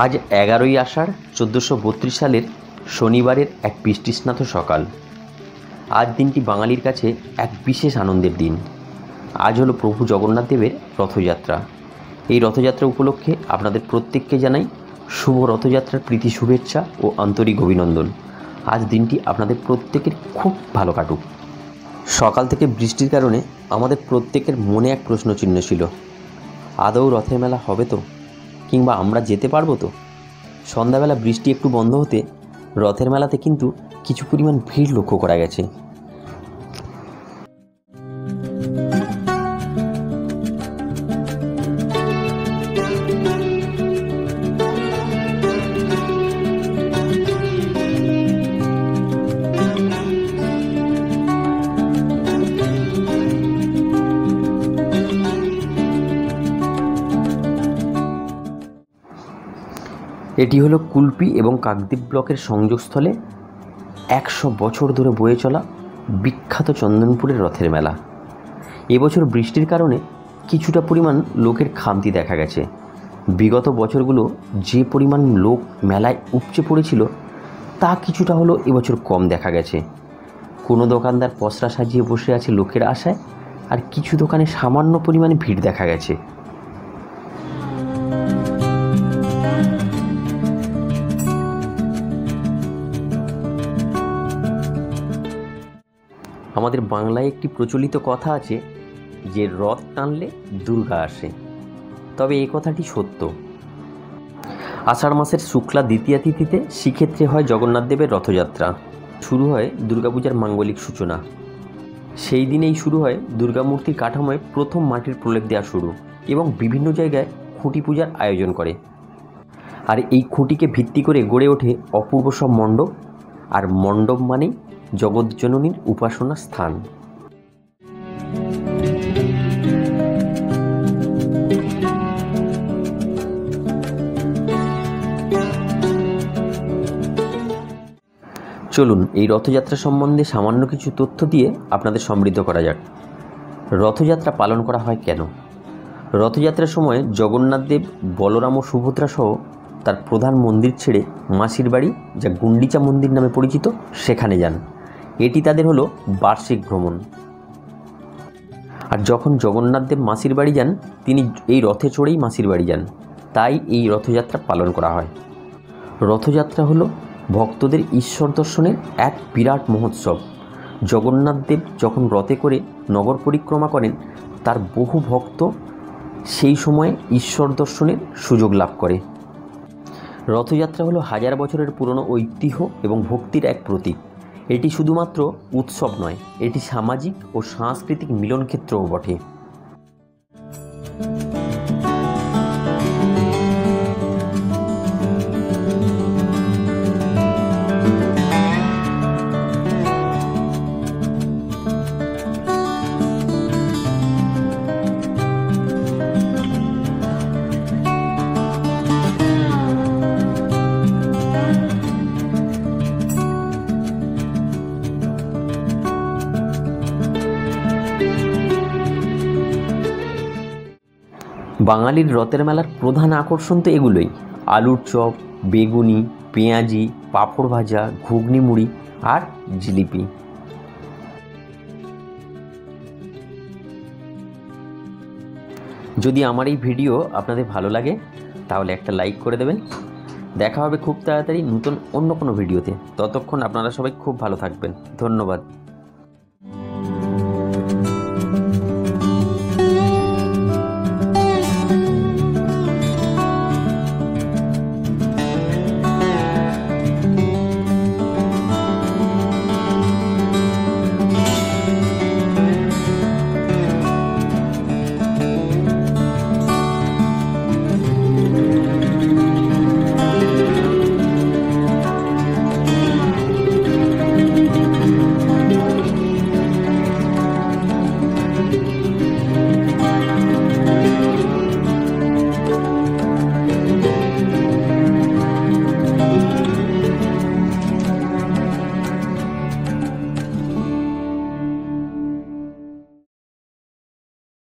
আজ 11ই আষাঢ় 1432 সালের শনিবারের এক বৃষ্টিস্নাত সকাল। আজ দিনটি বাঙালির কাছে এক বিশেষ আনন্দের দিন। আজ হলো প্রভু জগন্নাথ দেবের রথযাত্রা। এই রথযাত্রা উপলক্ষে আপনাদের প্রত্যেককে জানাই শুভ রথযাত্রার প্রীতি শুভেচ্ছা ও আন্তরিক অভিনন্দন। আজ দিনটি আপনাদের প্রত্যেকের খুব ভালো কাটুক। সকাল থেকে বৃষ্টির কারণে আমাদের প্রত্যেকের মনে এক প্রশ্নচিহ্ন ছিল, আদৌ রথের মেলা হবে তো, কিংবা আমরা যেতে পারবো তো। সন্ধ্যাবেলা বৃষ্টি একটু বন্ধ হতে রথের মেলাতে কিন্তু কিছু পরিমাণ ভিড় লক্ষ্য করা গেছে। এটি হলো কুলপি এবং কাকদ্বীপ ব্লকের সংযোগস্থলে 100 বছর ধরে বয়ে চলা বিখ্যাত চন্দনপুরের রথের মেলা। এবছর বৃষ্টির কারণে কিছুটা পরিমাণ লোকের খামতি দেখা গেছে। বিগত বছরগুলো যে পরিমাণ লোক মেলায় উপচে পড়েছিল তা কিছুটা হলো এবছর কম দেখা গেছে। কোনো দোকানদার পসরা সাজিয়ে বসে আছে লোকের আশায়, আর কিছু দোকানে সামান্য পরিমাণে ভিড় দেখা গেছে। আমাদের বাংলায় একটি প্রচলিত কথা আছে যে রথ টানলে দুর্গা আসে। তবে এই কথাটি সত্য। আষাঢ় মাসের শুক্লা দ্বিতীয়া তিথিতে শ্রীক্ষেত্রে হয় জগন্নাথ দেবের রথযাত্রা। শুরু হয় দুর্গাপূজার মাঙ্গলিক সূচনা। সেই দিনেই শুরু হয় দুর্গামূর্তির কাঠামোয় প্রথম মাটির প্রলেপ দেওয়া শুরু, এবং বিভিন্ন জায়গায় খুঁটি পূজার আয়োজন করে। আর এই খুঁটিকে ভিত্তি করে গড়ে ওঠে অপূর্ব সব মণ্ডপ। আর মণ্ডপ মানেই জগৎজননীর উপাসনা স্থান। চলুন এই রথযাত্রা সম্বন্ধে সামান্য কিছু তথ্য দিয়ে আপনাদের সমৃদ্ধ করা যাক। রথযাত্রা পালন করা হয় কেন? রথযাত্রার সময় জগন্নাথ দেব, বলরাম ও সুভদ্রা সহ তার প্রধান মন্দির ছেড়ে মাসির বাড়ি, যা গুন্ডিচা মন্দির নামে পরিচিত, সেখানে যান। এটি তাদের হলো বার্ষিক ভ্রমণ। আর যখন জগন্নাথ দেব মাসির বাড়ি যান, তিনি এই রথে চড়েই মাসির বাড়ি যান। তাই এই রথযাত্রা পালন করা হয়। রথযাত্রা হলো ভক্তদের ঈশ্বর দর্শনের এক বিরাট মহোৎসব। জগন্নাথ দেব যখন রথে করে নগর পরিক্রমা করেন, তার বহু ভক্ত সেই সময়ে ঈশ্বর দর্শনের সুযোগ লাভ করে। রথযাত্রা হলো হাজার বছরের পুরনো ঐতিহ্য এবং ভক্তির এক প্রতীক। এটি শুধুমাত্র উৎসব নয়, এটি সামাজিক ও সাংস্কৃতিক মিলনক্ষেত্রও বটে। বাঙালির রথের মেলার প্রধান আকর্ষণ তো এগুলোই: আলুর চপ, বেগুনি, পেঁয়াজি, পাঁপড় ভাজা, ঘুগনি মুড়ি আর জিলিপি। যদি আমার এই ভিডিও আপনাদের ভালো লাগে তাহলে একটা লাইক করে দেবেন। দেখা হবে খুব তাড়াতাড়ি নতুন অন্য কোনো ভিডিওতে। ততক্ষণ আপনারা সবাই খুব ভালো থাকবেন। ধন্যবাদ।